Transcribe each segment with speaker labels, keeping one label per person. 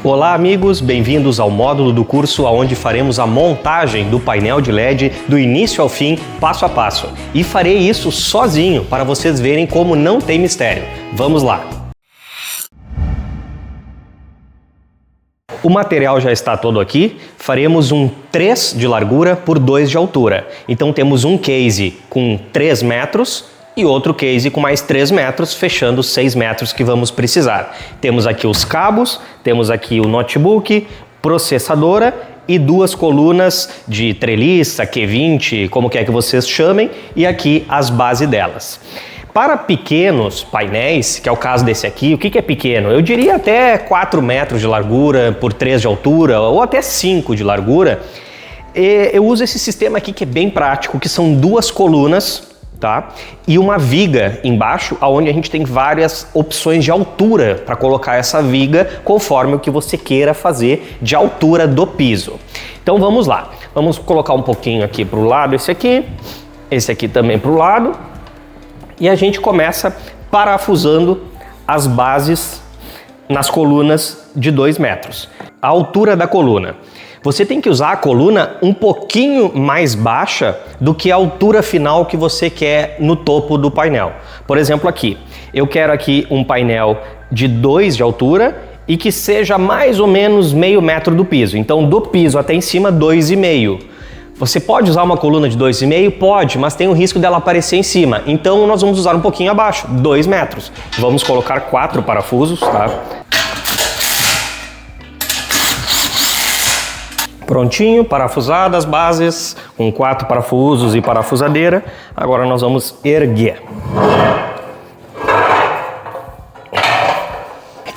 Speaker 1: Olá amigos, bem-vindos ao módulo do curso onde faremos a montagem do painel de LED do início ao fim, passo a passo. E farei isso sozinho para vocês verem como não tem mistério. Vamos lá! O material já está todo aqui, faremos um 3 de largura por 2 de altura. Então temos um case com 3 metros e outro case com mais 3 metros, fechando os 6 metros que vamos precisar. Temos aqui os cabos, temos aqui o notebook, processadora e 2 colunas de treliça, Q20, como quer que vocês chamem, e aqui as bases delas. Para pequenos painéis, que é o caso desse aqui, o que é pequeno? Eu diria até 4 metros de largura por 3 de altura, ou até 5 de largura. Eu uso esse sistema aqui que é bem prático, que são 2 colunas, tá? E uma viga embaixo, onde a gente tem várias opções de altura para colocar essa viga, conforme o que você queira fazer de altura do piso. Então vamos lá, vamos colocar um pouquinho aqui para o lado esse aqui também para o lado, e a gente começa parafusando as bases nas colunas de 2 metros. A altura da coluna. Você tem que usar a coluna um pouquinho mais baixa do que a altura final que você quer no topo do painel. Por exemplo, aqui, eu quero aqui um painel de 2 de altura e que seja mais ou menos meio metro do piso. Então, do piso até em cima, 2,5. Você pode usar uma coluna de 2,5? Pode, mas tem o risco dela aparecer em cima. Então, nós vamos usar um pouquinho abaixo, 2 metros. Vamos colocar 4 parafusos, tá? Prontinho, parafusadas as bases, com 4 parafusos e parafusadeira. Agora nós vamos erguer.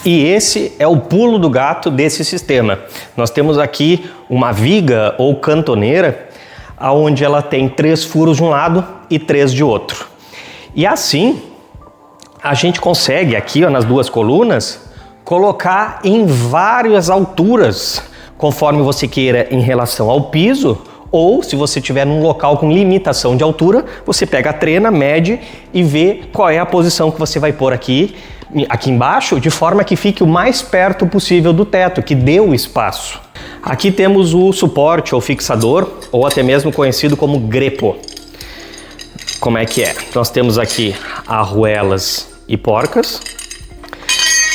Speaker 1: E esse é o pulo do gato desse sistema. Nós temos aqui uma viga ou cantoneira, onde ela tem 3 furos de um lado e 3 de outro. E assim, a gente consegue aqui, ó, nas 2 colunas, colocar em várias alturas, conforme você queira em relação ao piso, ou se você estiver num local com limitação de altura, você pega a trena, mede e vê qual é a posição que você vai pôr aqui embaixo, de forma que fique o mais perto possível do teto, que dê o espaço. Aqui temos o suporte ou fixador, ou até mesmo conhecido como grepo. Como é que é? Nós temos aqui arruelas e porcas,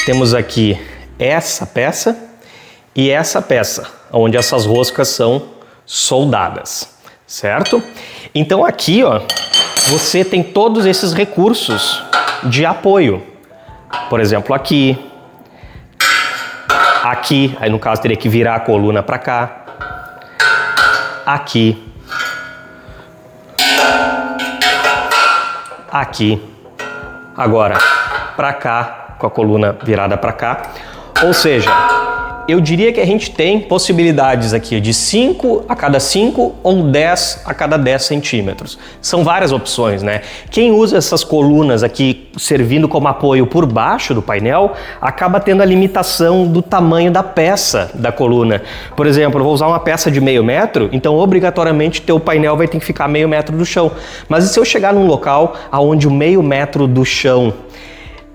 Speaker 1: temos aqui essa peça, e essa peça, onde essas roscas são soldadas, certo? Então aqui, ó, você tem todos esses recursos de apoio. Por exemplo, aqui, aí no caso teria que virar a coluna para cá, aqui, agora para cá, com a coluna virada para cá, ou seja, eu diria que a gente tem possibilidades aqui de 5 a cada 5 ou 10 a cada 10 centímetros. São várias opções, né? Quem usa essas colunas aqui servindo como apoio por baixo do painel, acaba tendo a limitação do tamanho da peça da coluna. Por exemplo, eu vou usar uma peça de meio metro, então obrigatoriamente teu painel vai ter que ficar meio metro do chão. Mas e se eu chegar num local onde o meio metro do chão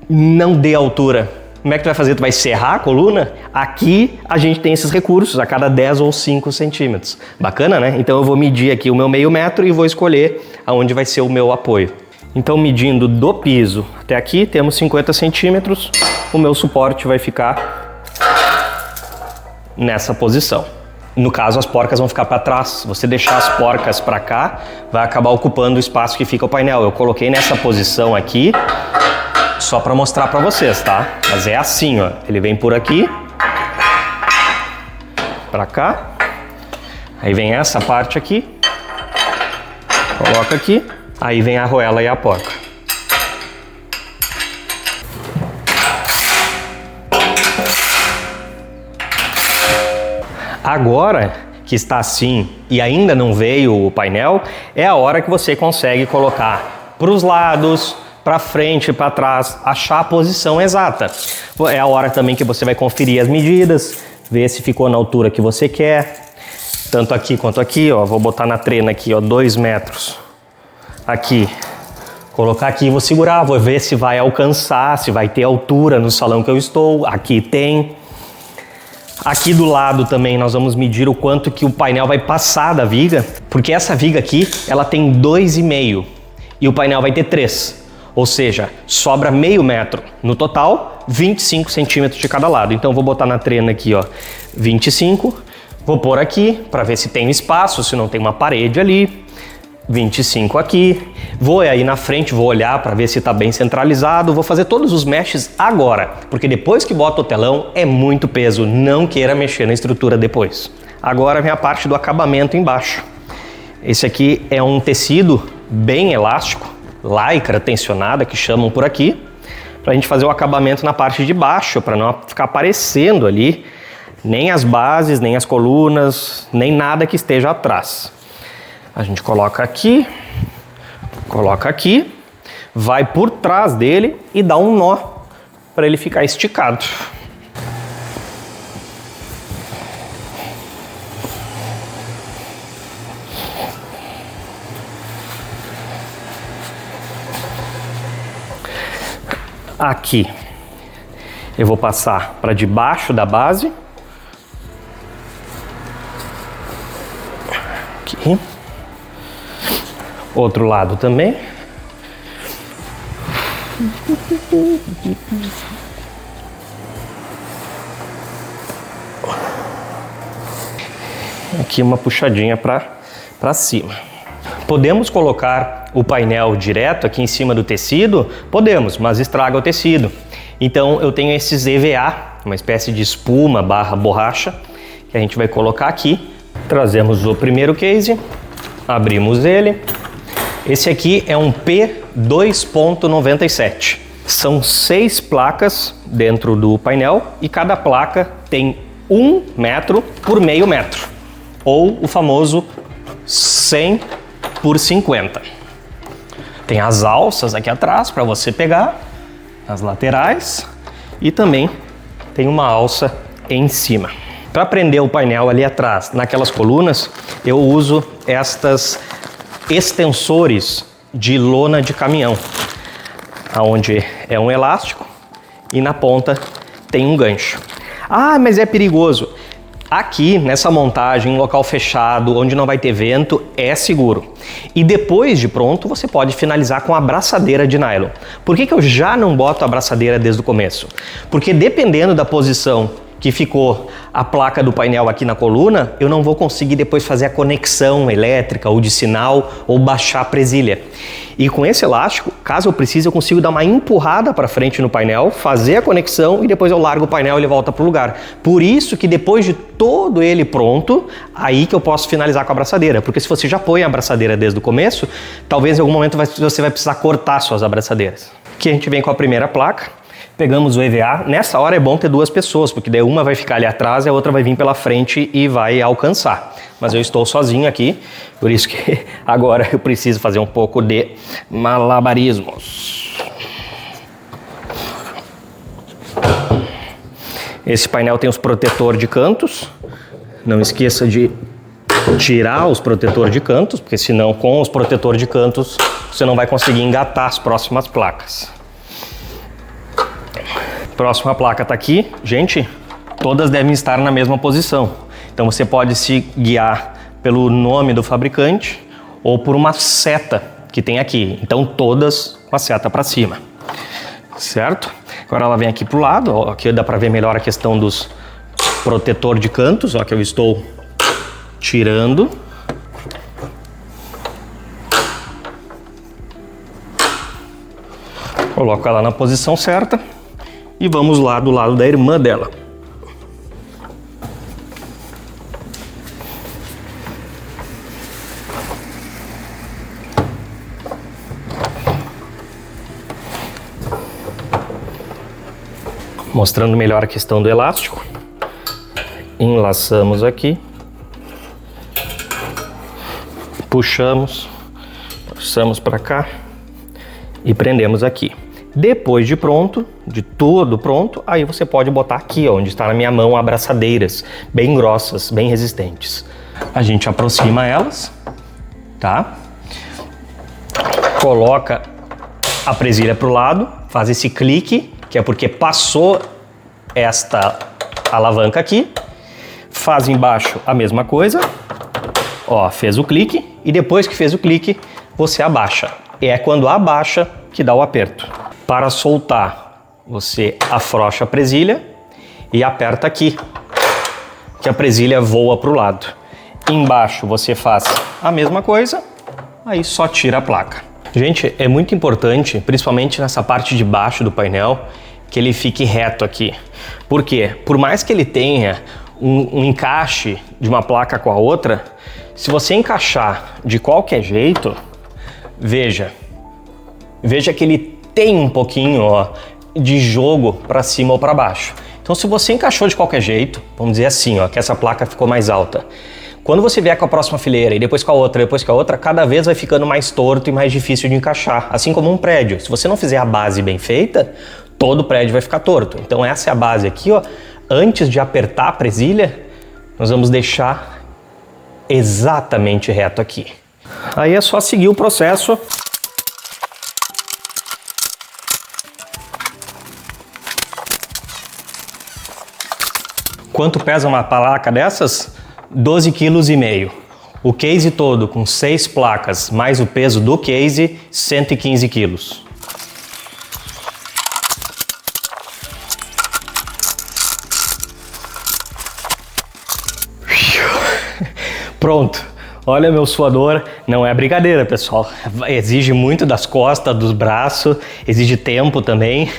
Speaker 1: não dê altura? Como é que tu vai fazer? Tu vai serrar a coluna? Aqui a gente tem esses recursos a cada 10 ou 5 centímetros. Bacana, né? Então eu vou medir aqui o meu meio metro e vou escolher aonde vai ser o meu apoio. Então medindo do piso até aqui, temos 50 centímetros. O meu suporte vai ficar nessa posição. No caso, as porcas vão ficar para trás. Se você deixar as porcas para cá, vai acabar ocupando o espaço que fica o painel. Eu coloquei nessa posição aqui, só para mostrar para vocês, tá? Mas é assim, ó. Ele vem por aqui, para cá, aí vem essa parte aqui, coloca aqui, aí vem a arruela e a porca. Agora que está assim e ainda não veio o painel, é a hora que você consegue colocar para os lados, para frente, para trás, achar a posição exata. É a hora também que você vai conferir as medidas, ver se ficou na altura que você quer, tanto aqui quanto aqui, ó. Vou botar na trena aqui, ó, 2 metros. Aqui, colocar aqui, vou segurar, vou ver se vai alcançar, se vai ter altura no salão que eu estou. Aqui tem. Aqui do lado também nós vamos medir o quanto que o painel vai passar da viga, porque essa viga aqui, ela tem 2,5 e o painel vai ter 3, ou seja, sobra meio metro. No total, 25 centímetros de cada lado. Então eu vou botar na trena aqui, ó, 25, vou pôr aqui para ver se tem espaço, se não tem uma parede ali. 25 aqui, vou aí na frente, vou olhar para ver se está bem centralizado, vou fazer todos os meshes agora, porque depois que bota o telão é muito peso, não queira mexer na estrutura depois. Agora vem a parte do acabamento embaixo. Esse aqui é um tecido bem elástico, lycra tensionada, que chamam por aqui, para a gente fazer o acabamento na parte de baixo, para não ficar aparecendo ali nem as bases, nem as colunas, nem nada que esteja atrás. A gente coloca aqui, vai por trás dele e dá um nó para ele ficar esticado. Aqui eu vou passar para debaixo da base. Aqui. Outro lado também. Aqui uma puxadinha para cima. Podemos colocar o painel direto aqui em cima do tecido? Podemos, mas estraga o tecido. Então eu tenho esses EVA, uma espécie de espuma barra borracha, que a gente vai colocar aqui. Trazemos o primeiro case, abrimos ele. Esse aqui é um P2.97. São 6 placas dentro do painel e cada placa tem 1 metro por meio metro, ou o famoso 100 por 50. Tem as alças aqui atrás para você pegar, as laterais, e também tem uma alça em cima. Para prender o painel ali atrás, naquelas colunas, eu uso estas extensores de lona de caminhão, onde é um elástico e na ponta tem um gancho. Ah, mas é perigoso. Aqui, nessa montagem, em local fechado, onde não vai ter vento, é seguro. E depois de pronto, você pode finalizar com a abraçadeira de nylon. Por que eu já não boto a abraçadeira desde o começo? Porque dependendo da posição que ficou a placa do painel aqui na coluna, eu não vou conseguir depois fazer a conexão elétrica ou de sinal ou baixar a presilha. E com esse elástico, caso eu precise, eu consigo dar uma empurrada para frente no painel, fazer a conexão e depois eu largo o painel e ele volta para o lugar. Por isso que depois de todo ele pronto, aí que eu posso finalizar com a abraçadeira. Porque se você já põe a abraçadeira desde o começo, talvez em algum momento você vai precisar cortar suas abraçadeiras. Aqui a gente vem com a primeira placa. Pegamos o EVA, nessa hora é bom ter 2 pessoas, porque daí uma vai ficar ali atrás e a outra vai vir pela frente e vai alcançar. Mas eu estou sozinho aqui, por isso que agora eu preciso fazer um pouco de malabarismos. Esse painel tem os protetores de cantos, não esqueça de tirar os protetores de cantos, porque senão com os protetores de cantos você não vai conseguir engatar as próximas placas. Próxima placa está aqui. Gente, todas devem estar na mesma posição. Então você pode se guiar pelo nome do fabricante ou por uma seta que tem aqui. Então todas com a seta para cima. Certo? Agora ela vem aqui para o lado. Ó, aqui dá para ver melhor a questão dos protetores de cantos, ó, que eu estou tirando. Coloco ela na posição certa. E vamos lá do lado da irmã dela. Mostrando melhor a questão do elástico. Enlaçamos aqui. Puxamos para cá e prendemos aqui. Depois de pronto, de tudo pronto, aí você pode botar aqui, ó, onde está na minha mão, abraçadeiras bem grossas, bem resistentes. A gente aproxima elas, tá? Coloca a presilha para o lado, faz esse clique, que é porque passou esta alavanca aqui, Faz embaixo a mesma coisa. Ó, fez o clique e depois que fez o clique, você abaixa. E é quando abaixa que dá o aperto. Para soltar, você afrouxa a presilha e aperta aqui, que a presilha voa para o lado. Embaixo você faz a mesma coisa, aí só tira a placa. Gente, é muito importante, principalmente nessa parte de baixo do painel, que ele fique reto aqui. Por quê? Por mais que ele tenha um encaixe de uma placa com a outra, se você encaixar de qualquer jeito, veja que ele tem um pouquinho, ó, de jogo para cima ou para baixo. Então se você encaixou de qualquer jeito, vamos dizer assim, ó, que essa placa ficou mais alta. Quando você vier com a próxima fileira e depois com a outra, cada vez vai ficando mais torto e mais difícil de encaixar. Assim como um prédio. Se você não fizer a base bem feita, todo o prédio vai ficar torto. Então essa é a base aqui, ó. Antes de apertar a presilha, nós vamos deixar exatamente reto aqui. Aí é só seguir o processo. Quanto pesa uma placa dessas? 12,5 kg. O case todo com 6 placas, mais o peso do case, 115 kg. Pronto. Olha meu suador, não é brincadeira, pessoal. Exige muito das costas, dos braços, exige tempo também.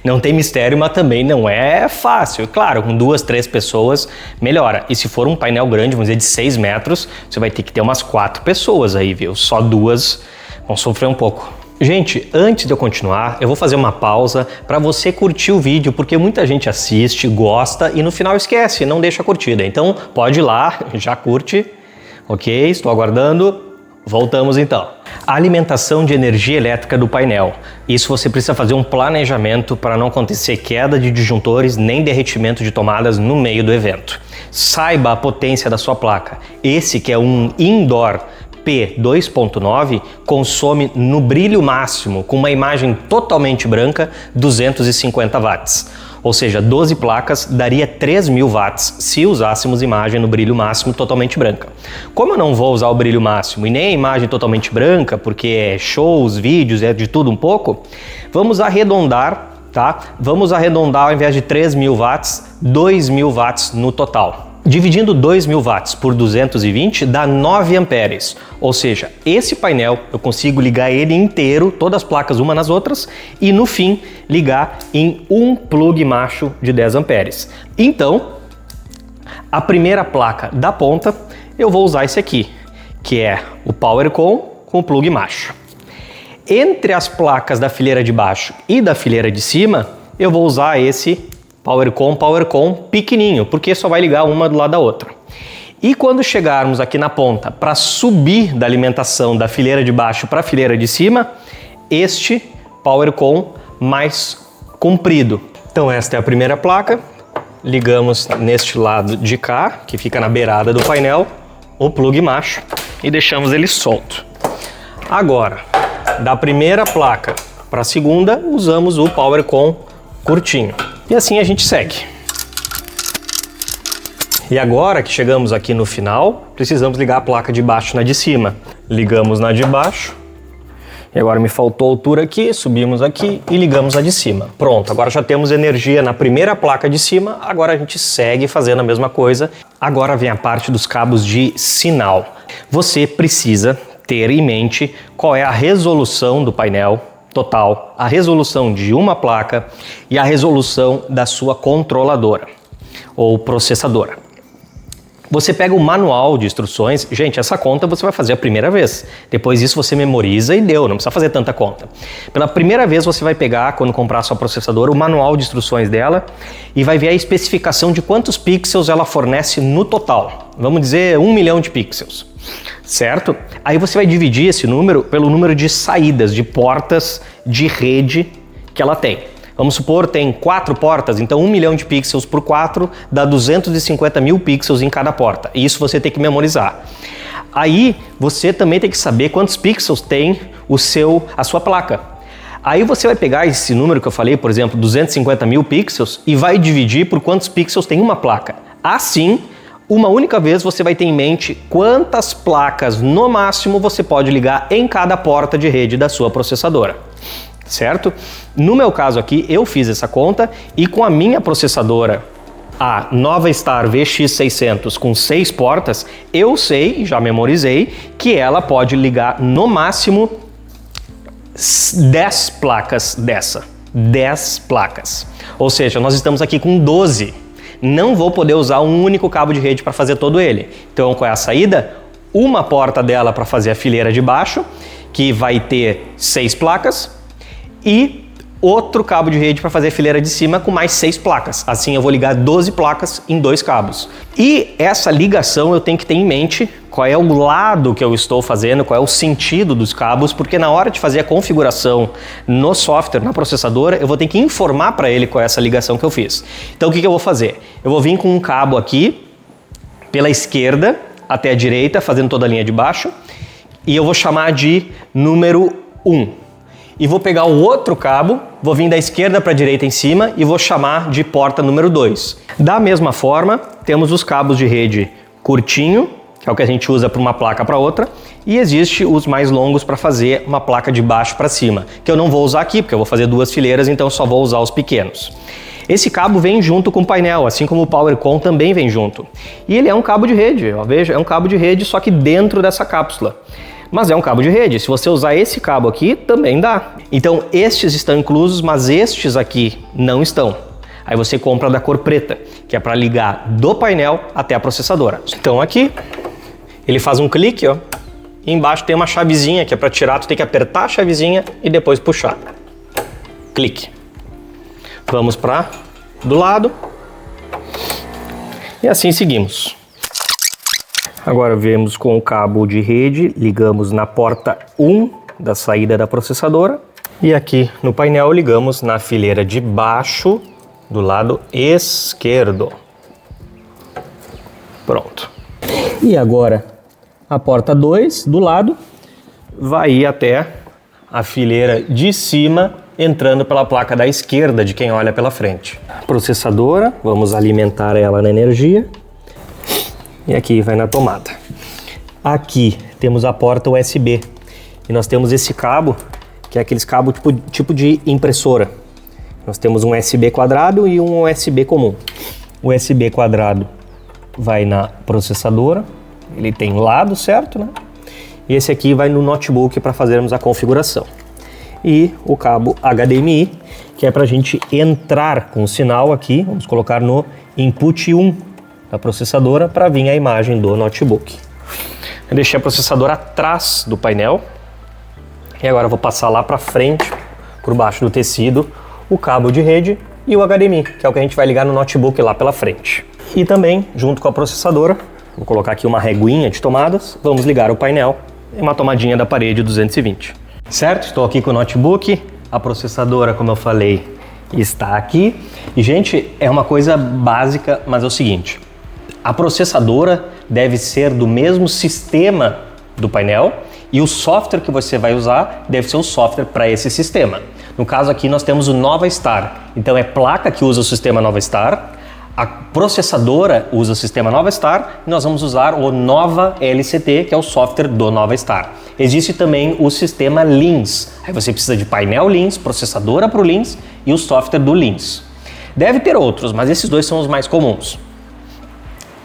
Speaker 1: Não tem mistério, mas também não é fácil. Claro, com 2, 3 pessoas melhora. E se for um painel grande, vamos dizer de 6 metros, você vai ter que ter umas 4 pessoas aí, viu? Só 2 vão sofrer um pouco. Gente, antes de eu continuar, eu vou fazer uma pausa para você curtir o vídeo, porque muita gente assiste, gosta e no final esquece, não deixa a curtida. Então pode ir lá, já curte. Ok, estou aguardando. Voltamos então. A alimentação de energia elétrica do painel. Isso você precisa fazer um planejamento para não acontecer queda de disjuntores nem derretimento de tomadas no meio do evento. Saiba a potência da sua placa. Esse que é um indoor P2.9 consome no brilho máximo, com uma imagem totalmente branca, 250 watts. Ou seja, 12 placas daria 3.000 watts se usássemos imagem no brilho máximo totalmente branca. Como eu não vou usar o brilho máximo e nem a imagem totalmente branca, porque é shows, vídeos, é de tudo um pouco, vamos arredondar, tá? Vamos arredondar ao invés de 3.000 watts, 2.000 watts no total. Dividindo 2.000 watts por 220 dá 9 amperes, ou seja, esse painel eu consigo ligar ele inteiro, todas as placas uma nas outras, e no fim ligar em um plug macho de 10 amperes. Então, a primeira placa da ponta eu vou usar esse aqui, que é o PowerCon com o plug macho. Entre as placas da fileira de baixo e da fileira de cima, eu vou usar esse PowerCon pequenininho, porque só vai ligar uma do lado da outra. E quando chegarmos aqui na ponta para subir da alimentação da fileira de baixo para a fileira de cima, este PowerCon mais comprido. Então esta é a primeira placa, ligamos neste lado de cá, que fica na beirada do painel, o plug macho e deixamos ele solto. Agora, da primeira placa para a segunda, usamos o PowerCon curtinho. E assim a gente segue. E agora que chegamos aqui no final, precisamos ligar a placa de baixo na de cima. Ligamos na de baixo. E agora me faltou altura aqui, subimos aqui e ligamos a de cima. Pronto, agora já temos energia na primeira placa de cima, agora a gente segue fazendo a mesma coisa. Agora vem a parte dos cabos de sinal. Você precisa ter em mente qual é a resolução do painel total, a resolução de uma placa e a resolução da sua controladora ou processadora. Você pega o manual de instruções, gente, essa conta você vai fazer a primeira vez, depois disso você memoriza e deu, não precisa fazer tanta conta. Pela primeira vez você vai pegar, quando comprar a sua processadora, o manual de instruções dela e vai ver a especificação de quantos pixels ela fornece no total, vamos dizer 1 milhão de pixels. Certo? Aí você vai dividir esse número pelo número de saídas, de portas de rede que ela tem. Vamos supor, tem 4 portas, então 1 milhão de pixels por 4 dá 250 mil pixels em cada porta. E isso você tem que memorizar. Aí você também tem que saber quantos pixels tem a sua placa. Aí você vai pegar esse número que eu falei, por exemplo, 250 mil pixels, e vai dividir por quantos pixels tem uma placa. Assim, Uma única vez você vai ter em mente quantas placas no máximo você pode ligar em cada porta de rede da sua processadora, certo? No meu caso aqui, eu fiz essa conta e com a minha processadora, a Nova Star VX600 com 6 portas, eu sei, já memorizei, que ela pode ligar no máximo 10 placas dessa. 10 placas. Ou seja, nós estamos aqui com 12. Não vou poder usar um único cabo de rede para fazer todo ele. Então, qual é a saída? Uma porta dela para fazer a fileira de baixo, que vai ter 6 placas, e outro cabo de rede para fazer a fileira de cima com mais 6 placas. Assim eu vou ligar 12 placas em 2 cabos. E essa ligação eu tenho que ter em mente qual é o lado que eu estou fazendo, qual é o sentido dos cabos, porque na hora de fazer a configuração no software, na processadora, eu vou ter que informar para ele qual é essa ligação que eu fiz. Então o que eu vou fazer? Eu vou vir com um cabo aqui pela esquerda até a direita, fazendo toda a linha de baixo, e eu vou chamar de número 1. E vou pegar o outro cabo, vou vir da esquerda para a direita em cima e vou chamar de porta número 2. Da mesma forma, temos os cabos de rede curtinho, que é o que a gente usa para uma placa para outra, e existe os mais longos para fazer uma placa de baixo para cima, que eu não vou usar aqui, porque eu vou fazer 2 fileiras, então só vou usar os pequenos. Esse cabo vem junto com o painel, assim como o PowerCon também vem junto. E ele é um cabo de rede, ó, veja, é um cabo de rede, só que dentro dessa cápsula. Mas é um cabo de rede, se você usar esse cabo aqui, também dá. Então estes estão inclusos, mas estes aqui não estão. Aí você compra da cor preta, que é para ligar do painel até a processadora. Então aqui, ele faz um clique, ó, e embaixo tem uma chavezinha que é para tirar, tu tem que apertar a chavezinha e depois puxar. Clique. Vamos para do lado. E assim seguimos. Agora vemos com o cabo de rede, ligamos na porta 1 da saída da processadora e aqui no painel ligamos na fileira de baixo do lado esquerdo. Pronto. E agora a porta 2 do lado vai ir até a fileira de cima, entrando pela placa da esquerda de quem olha pela frente. Processadora, vamos alimentar ela na energia. E aqui vai na tomada. Aqui temos a porta USB. E nós temos esse cabo, que é aqueles cabos tipo de impressora. Nós temos um USB quadrado e um USB comum. O USB quadrado vai na processadora. Ele tem lado, certo, né? E esse aqui vai no notebook para fazermos a configuração. E o cabo HDMI, que é para a gente entrar com o sinal aqui. Vamos colocar no input 1. Da processadora para vir a imagem do notebook. Eu deixei a processadora atrás do painel e agora eu vou passar lá para frente, por baixo do tecido, o cabo de rede e o HDMI, que é o que a gente vai ligar no notebook lá pela frente. E também, junto com a processadora, vou colocar aqui uma reguinha de tomadas, vamos ligar o painel e uma tomadinha da parede 220. Certo? Estou aqui com o notebook, a processadora, como eu falei, está aqui. E, gente, é uma coisa básica, mas é o seguinte. A processadora deve ser do mesmo sistema do painel e o software que você vai usar deve ser o software para esse sistema. No caso aqui nós temos o Nova Star, então é placa que usa o sistema Nova Star, a processadora usa o sistema Nova Star e nós vamos usar o Nova LCT, que é o software do Nova Star. Existe também o sistema Lins, aí você precisa de painel Lins, processadora para o Lins e o software do Lins. Deve ter outros, mas esses dois são os mais comuns.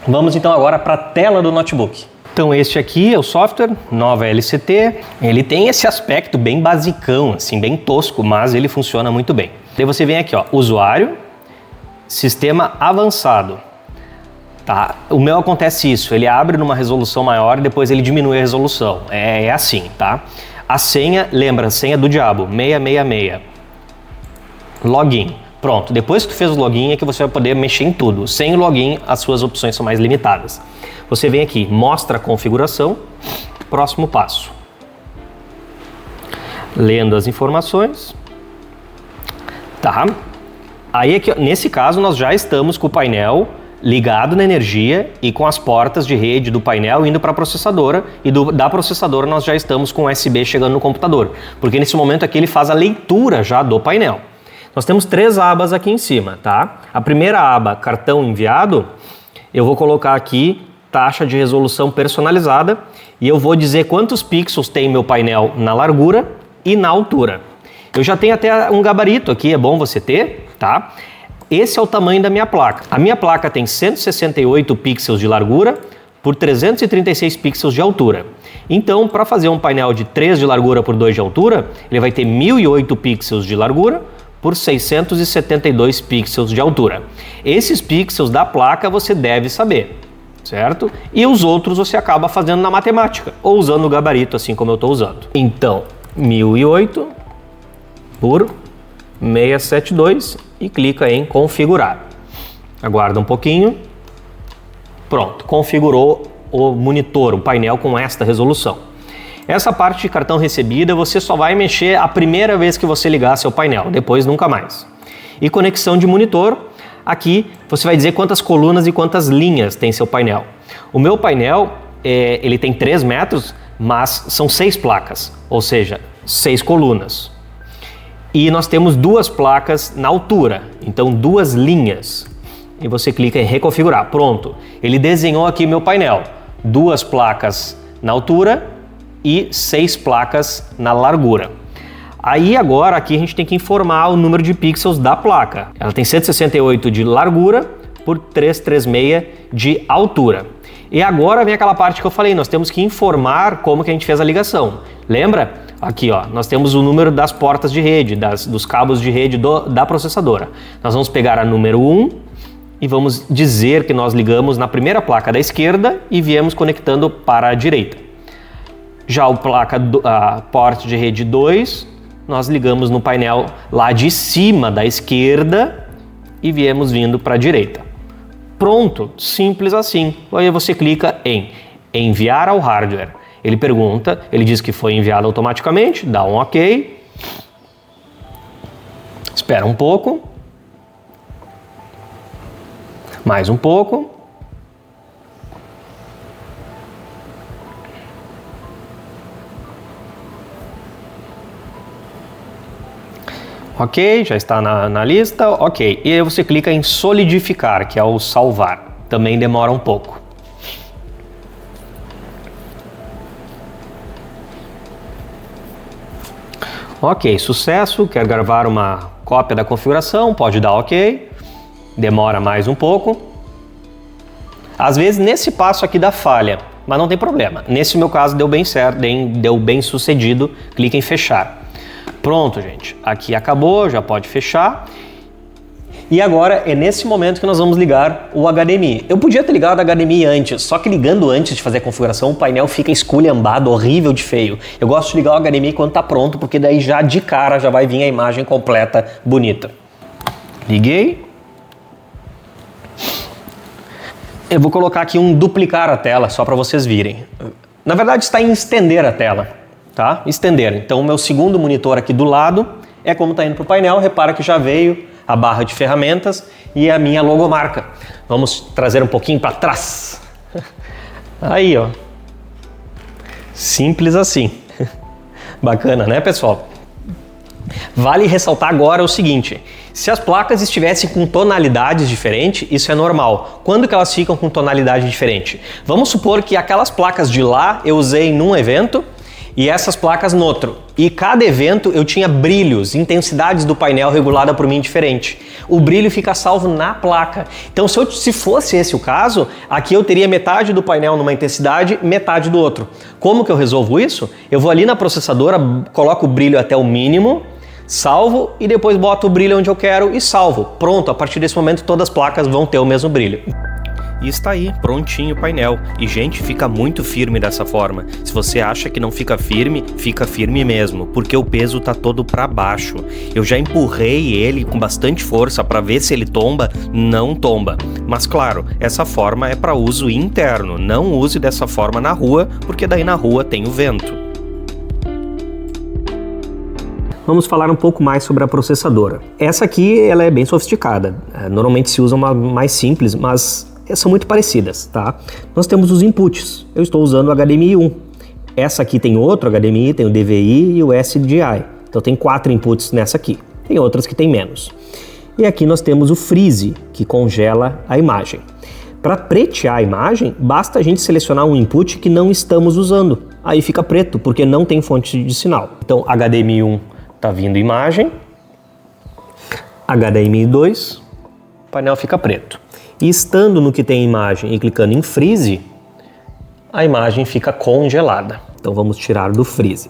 Speaker 1: Vamos então agora para a tela do notebook. Então este aqui é o software, Nova LCT. Ele tem esse aspecto bem basicão, assim, bem tosco, mas ele funciona muito bem. Daí você vem aqui, ó, usuário, sistema avançado. Tá? O meu acontece isso, ele abre numa resolução maior e depois ele diminui a resolução. É assim, tá? A senha, lembra, senha do diabo, 666. Login. Pronto, depois que tu fez o login é que você vai poder mexer em tudo. Sem o login, as suas opções são mais limitadas. Você vem aqui, mostra a configuração, próximo passo. Lendo as informações. Tá. Aí, aqui, nesse caso, nós já estamos com o painel ligado na energia e com as portas de rede do painel indo para a processadora e da processadora nós já estamos com o USB chegando no computador. Porque nesse momento aqui ele faz a leitura já do painel. Nós temos 3 abas aqui em cima, tá? A primeira aba, cartão enviado, eu vou colocar aqui taxa de resolução personalizada e eu vou dizer quantos pixels tem meu painel na largura e na altura. Eu já tenho até um gabarito aqui, é bom você ter, tá? Esse é o tamanho da minha placa. A minha placa tem 168 pixels de largura por 336 pixels de altura. Então, para fazer um painel de 3 de largura por 2 de altura, ele vai ter 1008 pixels de largura por 672 pixels de altura. Esses pixels da placa você deve saber, certo? E os outros você acaba fazendo na matemática, ou usando o gabarito, assim como eu estou usando. Então, 1008 por 672 e clica em configurar. Aguarda um pouquinho. Pronto, configurou o monitor, o painel com esta resolução. Essa parte de cartão recebida você só vai mexer a primeira vez que você ligar seu painel, depois nunca mais. E conexão de monitor, aqui você vai dizer quantas colunas e quantas linhas tem seu painel. O meu painel, ele tem 3 metros, mas são 6 placas, ou seja, 6 colunas. E nós temos 2 placas na altura, então 2 linhas. E você clica em reconfigurar. Pronto, ele desenhou aqui meu painel. 2 placas na altura e 6 placas na largura. Aí agora aqui a gente tem que informar o número de pixels da placa. Ela tem 168 de largura por 336 de altura. E agora vem aquela parte que eu falei, nós temos que informar como que a gente fez a ligação. Lembra? Aqui ó, nós temos o número das portas de rede, dos cabos de rede da processadora. Nós vamos pegar a número 1 e vamos dizer que nós ligamos na primeira placa da esquerda e viemos conectando para a direita. Já a porta de rede 2, nós ligamos no painel lá de cima da esquerda e viemos vindo para a direita. Pronto, simples assim. Aí você clica em enviar ao hardware. Ele pergunta, ele diz que foi enviado automaticamente, dá um OK. Espera um pouco. Mais um pouco. Ok, já está na lista. Ok, e aí você clica em solidificar, que é o salvar. Também demora um pouco. Ok, sucesso. Quer gravar uma cópia da configuração? Pode dar OK. Demora mais um pouco. Às vezes nesse passo aqui dá falha, mas não tem problema. Nesse meu caso deu bem certo, deu bem sucedido. Clica em fechar. Pronto, gente. Aqui acabou, já pode fechar. E agora é nesse momento que nós vamos ligar o HDMI. Eu podia ter ligado o HDMI antes, só que ligando antes de fazer a configuração, o painel fica esculhambado, horrível de feio. Eu gosto de ligar o HDMI quando está pronto, porque daí já de cara já vai vir a imagem completa, bonita. Liguei. Eu vou colocar aqui um duplicar a tela, só para vocês virem. Na verdade está em estender a tela, tá? Estender. Então o meu segundo monitor aqui do lado é como está indo para o painel. Repara que já veio a barra de ferramentas e a minha logomarca. Vamos trazer um pouquinho para trás. Aí, ó. Simples assim. Bacana, né, pessoal? Vale ressaltar agora o seguinte, se as placas estivessem com tonalidades diferentes, isso é normal. Quando que elas ficam com tonalidade diferente? Vamos supor que aquelas placas de lá eu usei num evento e essas placas no outro. E cada evento eu tinha brilhos, intensidades do painel regulada por mim diferente. O brilho fica salvo na placa. Então se fosse esse o caso, aqui eu teria metade do painel numa intensidade, metade do outro. Como que eu resolvo isso? Eu vou ali na processadora, coloco o brilho até o mínimo, salvo e depois boto o brilho onde eu quero e salvo. Pronto, a partir desse momento todas as placas vão ter o mesmo brilho. E está aí, prontinho o painel. E gente, fica muito firme dessa forma. Se você acha que não fica firme mesmo, porque o peso tá todo para baixo. Eu já empurrei ele com bastante força para ver se ele tomba, não tomba. Mas claro, essa forma é para uso interno, não use dessa forma na rua, porque daí na rua tem o vento. Vamos falar um pouco mais sobre a processadora. Essa aqui ela é bem sofisticada. Normalmente se usa uma mais simples, mas são muito parecidas, tá? Nós temos os inputs. Eu estou usando o HDMI 1. Essa aqui tem outro HDMI, tem o DVI e o SDI. Então tem 4 inputs nessa aqui. Tem outras que tem menos. E aqui nós temos o freeze, que congela a imagem. Para pretear a imagem, basta a gente selecionar um input que não estamos usando. Aí fica preto, porque não tem fonte de sinal. Então, HDMI 1 está vindo imagem, HDMI 2, o painel fica preto. E estando no que tem imagem e clicando em Freeze, a imagem fica congelada. Então vamos tirar do Freeze.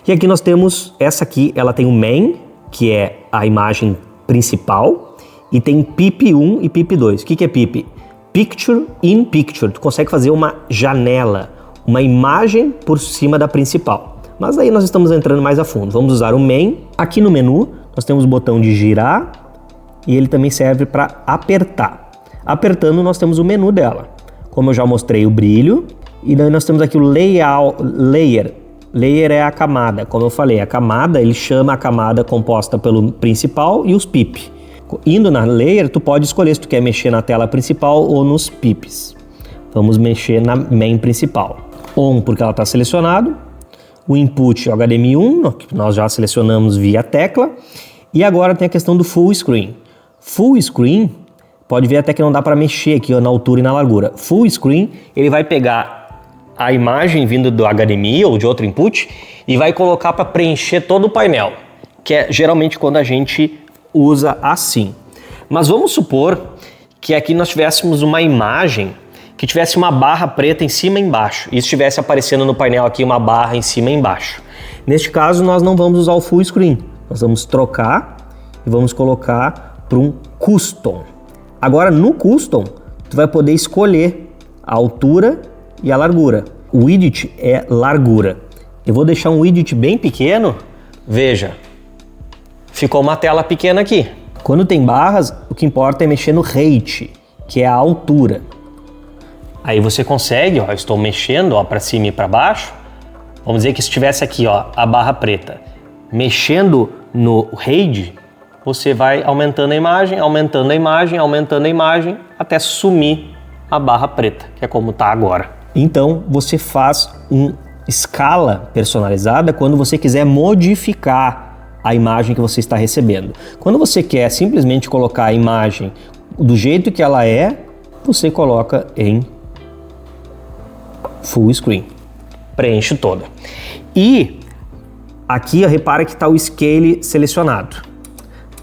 Speaker 1: E aqui nós temos, essa aqui, ela tem o Main, que é a imagem principal, e tem PIP 1 e PIP 2. O que é PIP? Picture in Picture. Tu consegue fazer uma janela, uma imagem por cima da principal. Mas aí nós estamos entrando mais a fundo. Vamos usar o Main. Aqui no menu, nós temos o botão de girar, e ele também serve para apertar. Apertando, nós temos o menu dela. Como eu já mostrei, o brilho. E daí nós temos aqui o Layer. Layer é a camada. Como eu falei, a camada, ele chama a camada composta pelo principal e os PIP. Indo na Layer, tu pode escolher se tu quer mexer na tela principal ou nos PIPs. Vamos mexer na Main principal. On, porque ela está selecionado. O input HDMI 1, que nós já selecionamos via tecla. E agora tem a questão do Full Screen. Full Screen, pode ver até que não dá para mexer aqui ó, na altura e na largura. Full Screen, ele vai pegar a imagem vindo do HDMI ou de outro input e vai colocar para preencher todo o painel, que é geralmente quando a gente usa assim. Mas vamos supor que aqui nós tivéssemos uma imagem que tivesse uma barra preta em cima e embaixo e estivesse aparecendo no painel aqui uma barra em cima e embaixo. Neste caso nós não vamos usar o Full Screen, nós vamos trocar e vamos colocar para um Custom. Agora no Custom, tu vai poder escolher a altura e a largura. O widget é largura. Eu vou deixar um widget bem pequeno. Veja, ficou uma tela pequena aqui. Quando tem barras, o que importa é mexer no height, que é a altura. Aí você consegue, ó, eu estou mexendo para cima e para baixo. Vamos dizer que se tivesse aqui ó, a barra preta, mexendo no height, você vai aumentando a imagem, aumentando a imagem, aumentando a imagem, até sumir a barra preta, que é como está agora. Então, você faz uma escala personalizada quando você quiser modificar a imagem que você está recebendo. Quando você quer simplesmente colocar a imagem do jeito que ela é, você coloca em Full Screen. Preenche toda. E aqui, repara que está o Scale selecionado.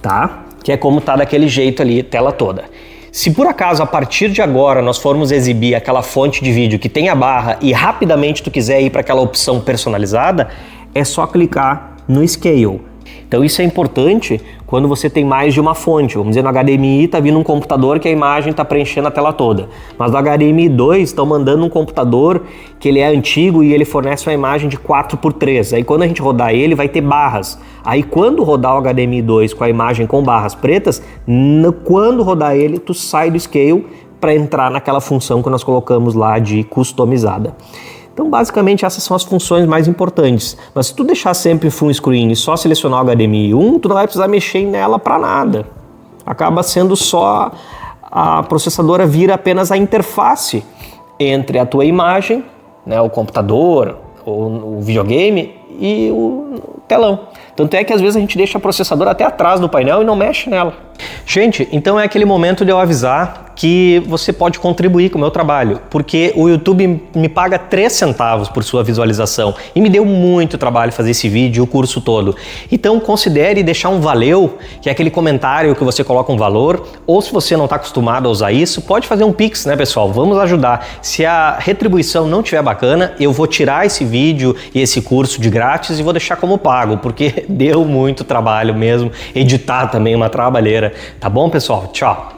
Speaker 1: Tá? Que é como tá daquele jeito ali, tela toda. Se por acaso a partir de agora nós formos exibir aquela fonte de vídeo que tem a barra e rapidamente tu quiser ir para aquela opção personalizada, é só clicar no Scale. Então isso é importante quando você tem mais de uma fonte. Vamos dizer, no HDMI está vindo um computador que a imagem está preenchendo a tela toda. Mas no HDMI 2 estão mandando um computador que ele é antigo e ele fornece uma imagem de 4x3. Aí quando a gente rodar ele vai ter barras. Aí quando rodar o HDMI 2 com a imagem com barras pretas, quando rodar ele, tu sai do Scale para entrar naquela função que nós colocamos lá de customizada. Então, basicamente, essas são as funções mais importantes. Mas se tu deixar sempre Full Screen e só selecionar o HDMI 1, tu não vai precisar mexer nela para nada. Acaba sendo só a processadora vira apenas a interface entre a tua imagem, né, o computador, o videogame e o telão. Tanto é que às vezes a gente deixa a processadora até atrás do painel e não mexe nela. Gente, então é aquele momento de eu avisar que você pode contribuir com o meu trabalho, porque o YouTube me paga 3 centavos por sua visualização e me deu muito trabalho fazer esse vídeo, o curso todo. Então considere deixar um valeu, que é aquele comentário que você coloca um valor, ou se você não está acostumado a usar isso, pode fazer um Pix, né pessoal? Vamos ajudar. Se a retribuição não estiver bacana, eu vou tirar esse vídeo e esse curso de grátis e vou deixar como pago, porque deu muito trabalho mesmo, editar também uma trabalheira. Tá bom, pessoal? Tchau!